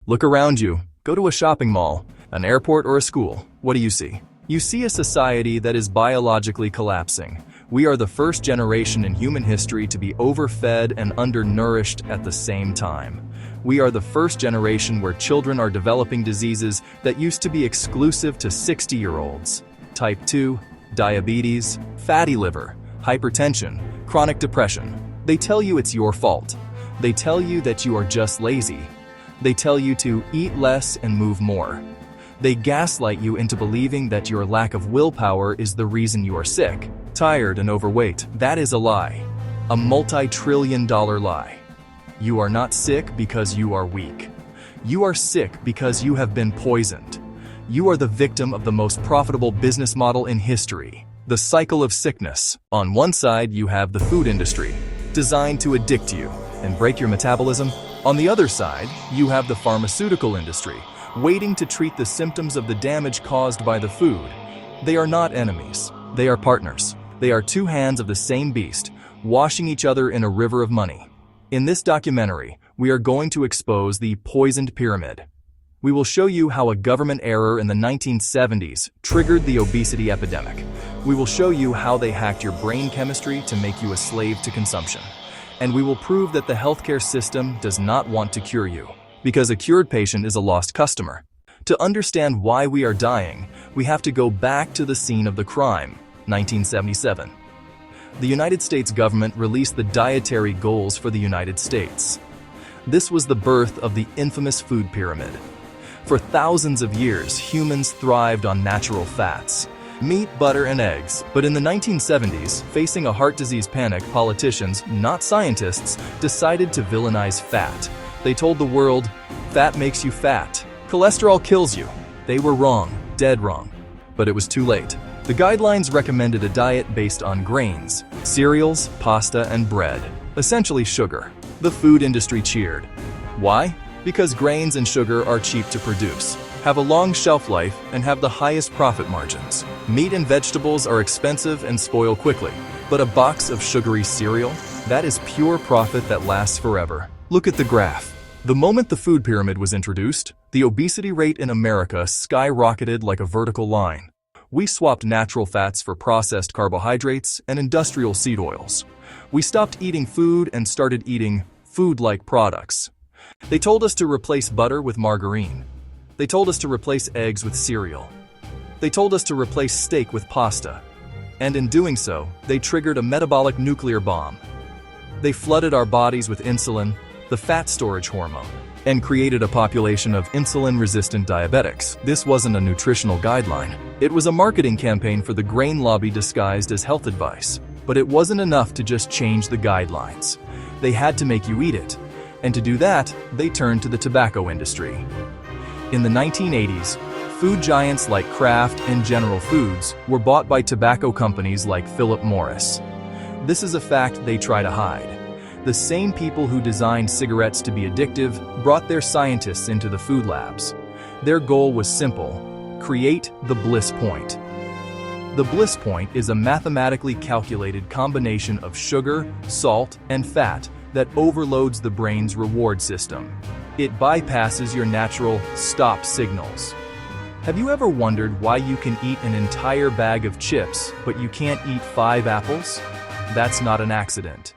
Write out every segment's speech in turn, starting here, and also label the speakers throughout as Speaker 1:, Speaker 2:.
Speaker 1: Look around you. Go to a shopping mall, an airport, or a school. What do you see? You see a society that is biologically collapsing. We are the first generation in human history to be overfed and undernourished at the same time. We are the first generation where children are developing diseases that used to be exclusive to 60-year-olds. Type 2, diabetes, fatty liver, hypertension, chronic depression. They tell you it's your fault. They tell you that you are just lazy. They tell you to eat less and move more. They gaslight you into believing that your lack of willpower is the reason you are sick, tired, and overweight. That is a lie. A multi-trillion-dollar lie. You are not sick because you are weak. You are sick because you have been poisoned. You are the victim of the most profitable business model in history. The cycle of sickness. On one side, you have the food industry, designed to addict you and break your metabolism. On the other side, you have the pharmaceutical industry, waiting to treat the symptoms of the damage caused by the food. They are not enemies. They are partners. They are two hands of the same beast, washing each other in a river of money. In this documentary, we are going to expose the poisoned pyramid. We will show you how a government error in the 1970s triggered the obesity epidemic. We will show you how they hacked your brain chemistry to make you a slave to consumption. And we will prove that the healthcare system does not want to cure you, because a cured patient is a lost customer. To understand why we are dying, we have to go back to the scene of the crime, 1977. The United States government released the dietary goals for the United States. This was the birth of the infamous food pyramid. For thousands of years, humans thrived on natural fats, meat, butter, and eggs. But in the 1970s, facing a heart disease panic, politicians, not scientists, decided to villainize fat. They told the world, fat makes you fat. Cholesterol kills you. They were wrong, dead wrong. But it was too late. The guidelines recommended a diet based on grains, cereals, pasta, and bread, essentially sugar. The food industry cheered. Why? Because grains and sugar are cheap to produce, have a long shelf life, and have the highest profit margins. Meat and vegetables are expensive and spoil quickly, but a box of sugary cereal? That is pure profit that lasts forever. Look at the graph. The moment the food pyramid was introduced, the obesity rate in America skyrocketed like a vertical line. We swapped natural fats for processed carbohydrates and industrial seed oils. We stopped eating food and started eating food-like products. They told us to replace butter with margarine. They told us to replace eggs with cereal. They told us to replace steak with pasta. And in doing so, they triggered a metabolic nuclear bomb. They flooded our bodies with insulin, the fat storage hormone, and created a population of insulin-resistant diabetics. This wasn't a nutritional guideline. It was a marketing campaign for the grain lobby disguised as health advice. But it wasn't enough to just change the guidelines. They had to make you eat it. And to do that, they turned to the tobacco industry. In the 1980s, food giants like Kraft and General Foods were bought by tobacco companies like Philip Morris. This is a fact they try to hide. The same people who designed cigarettes to be addictive brought their scientists into the food labs. Their goal was simple: create the Bliss Point. The Bliss Point is a mathematically calculated combination of sugar, salt, and fat that overloads the brain's reward system. It bypasses your natural stop signals. Have you ever wondered why you can eat an entire bag of chips, but you can't eat 5 apples? That's not an accident.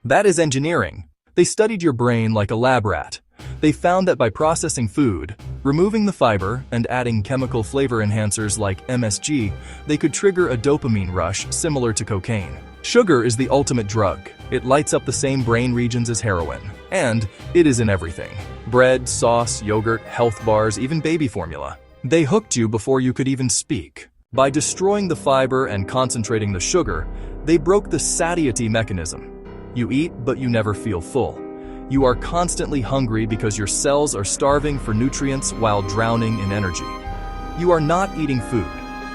Speaker 1: That is engineering. They studied your brain like a lab rat. They found that by processing food, removing the fiber, and adding chemical flavor enhancers like MSG, they could trigger a dopamine rush similar to cocaine. Sugar is the ultimate drug. It lights up the same brain regions as heroin. And it is in everything. Bread, sauce, yogurt, health bars, even baby formula. They hooked you before you could even speak. By destroying the fiber and concentrating the sugar, they broke the satiety mechanism. You eat, but you never feel full. You are constantly hungry because your cells are starving for nutrients while drowning in energy. You are not eating food.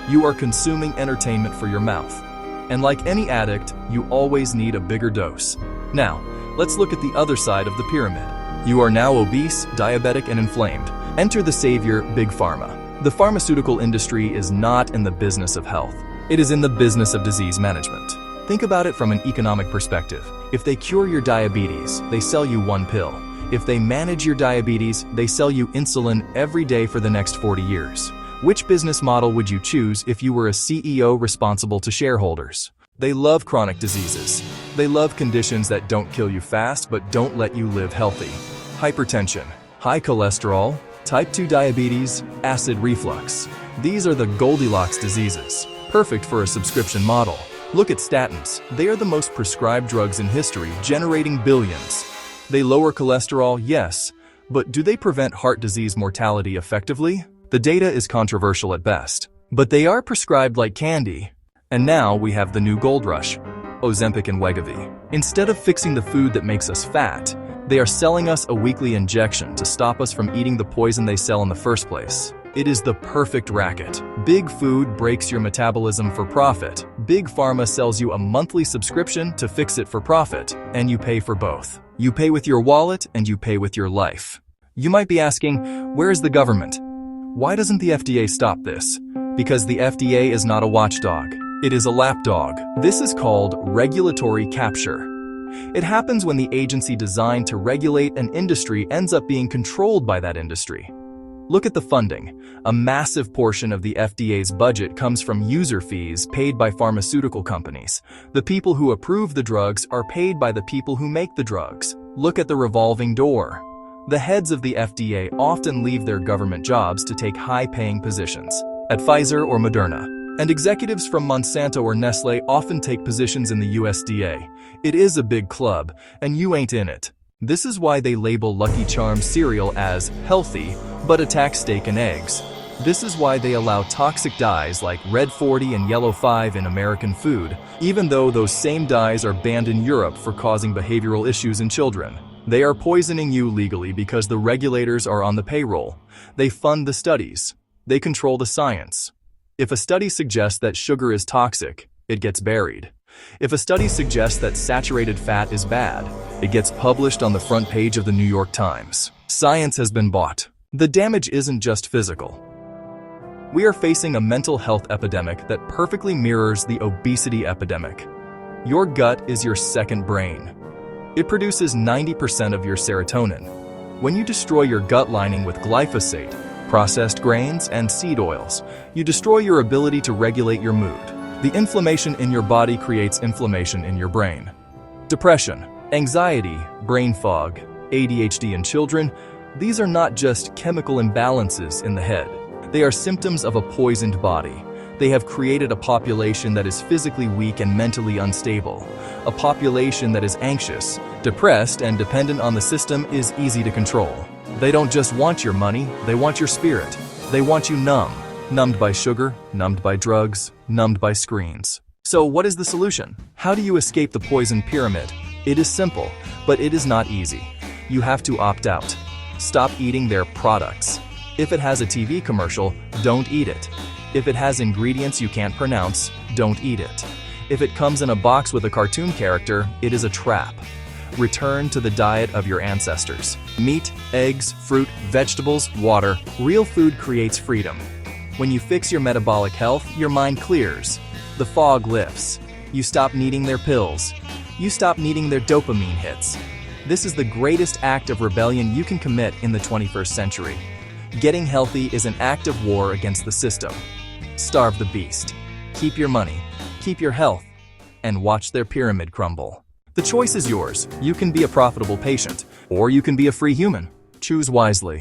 Speaker 1: You are consuming entertainment for your mouth. And like any addict, you always need a bigger dose. Now, let's look at the other side of the pyramid. You are now obese, diabetic, and inflamed. Enter the savior, Big Pharma. The pharmaceutical industry is not in the business of health. It is in the business of disease management. Think about it from an economic perspective. If they cure your diabetes, they sell you one pill. If they manage your diabetes, they sell you insulin every day for the next 40 years. Which business model would you choose if you were a CEO responsible to shareholders? They love chronic diseases. They love conditions that don't kill you fast but don't let you live healthy. Hypertension, high cholesterol, type 2 diabetes, acid reflux. These are the Goldilocks diseases, perfect for a subscription model. Look at statins. They are the most prescribed drugs in history, generating billions. They lower cholesterol, yes, but do they prevent heart disease mortality effectively? The data is controversial at best, but they are prescribed like candy. And now we have the new gold rush, Ozempic and Wegovy. Instead of fixing the food that makes us fat, they are selling us a weekly injection to stop us from eating the poison they sell in the first place. It is the perfect racket. Big food breaks your metabolism for profit. Big Pharma sells you a monthly subscription to fix it for profit, and you pay for both. You pay with your wallet and you pay with your life. You might be asking, where is the government? Why doesn't the FDA stop this? Because the FDA is not a watchdog. It is a lapdog. This is called regulatory capture. It happens when the agency designed to regulate an industry ends up being controlled by that industry. Look at the funding. A massive portion of the FDA's budget comes from user fees paid by pharmaceutical companies. The people who approve the drugs are paid by the people who make the drugs. Look at the revolving door. The heads of the FDA often leave their government jobs to take high-paying positions at Pfizer or Moderna. And executives from Monsanto or Nestle often take positions in the USDA. It is a big club, and you ain't in it. This is why they label Lucky Charms cereal as healthy, but attack steak and eggs. This is why they allow toxic dyes like Red 40 and Yellow 5 in American food, even though those same dyes are banned in Europe for causing behavioral issues in children. They are poisoning you legally because the regulators are on the payroll. They fund the studies. They control the science. If a study suggests that sugar is toxic, it gets buried. If a study suggests that saturated fat is bad, it gets published on the front page of the New York Times. Science has been bought. The damage isn't just physical. We are facing a mental health epidemic that perfectly mirrors the obesity epidemic. Your gut is your second brain. It produces 90% of your serotonin. When you destroy your gut lining with glyphosate, processed grains, and seed oils, you destroy your ability to regulate your mood. The inflammation in your body creates inflammation in your brain. Depression, anxiety, brain fog, ADHD in children, these are not just chemical imbalances in the head. They are symptoms of a poisoned body. They have created a population that is physically weak and mentally unstable. A population that is anxious, depressed, and dependent on the system is easy to control. They don't just want your money, they want your spirit. They want you numb. Numbed by sugar, numbed by drugs, numbed by screens. So what is the solution? How do you escape the poison pyramid? It is simple, but it is not easy. You have to opt out. Stop eating their products. If it has a TV commercial, don't eat it. If it has ingredients you can't pronounce, don't eat it. If it comes in a box with a cartoon character, it is a trap. Return to the diet of your ancestors. Meat, eggs, fruit, vegetables, water. Real food creates freedom. When you fix your metabolic health, your mind clears. The fog lifts. You stop needing their pills. You stop needing their dopamine hits. This is the greatest act of rebellion you can commit in the 21st century. Getting healthy is an act of war against the system. Starve the beast. Keep your money, keep your health, and watch their pyramid crumble. The choice is yours. You can be a profitable patient, or you can be a free human. Choose wisely.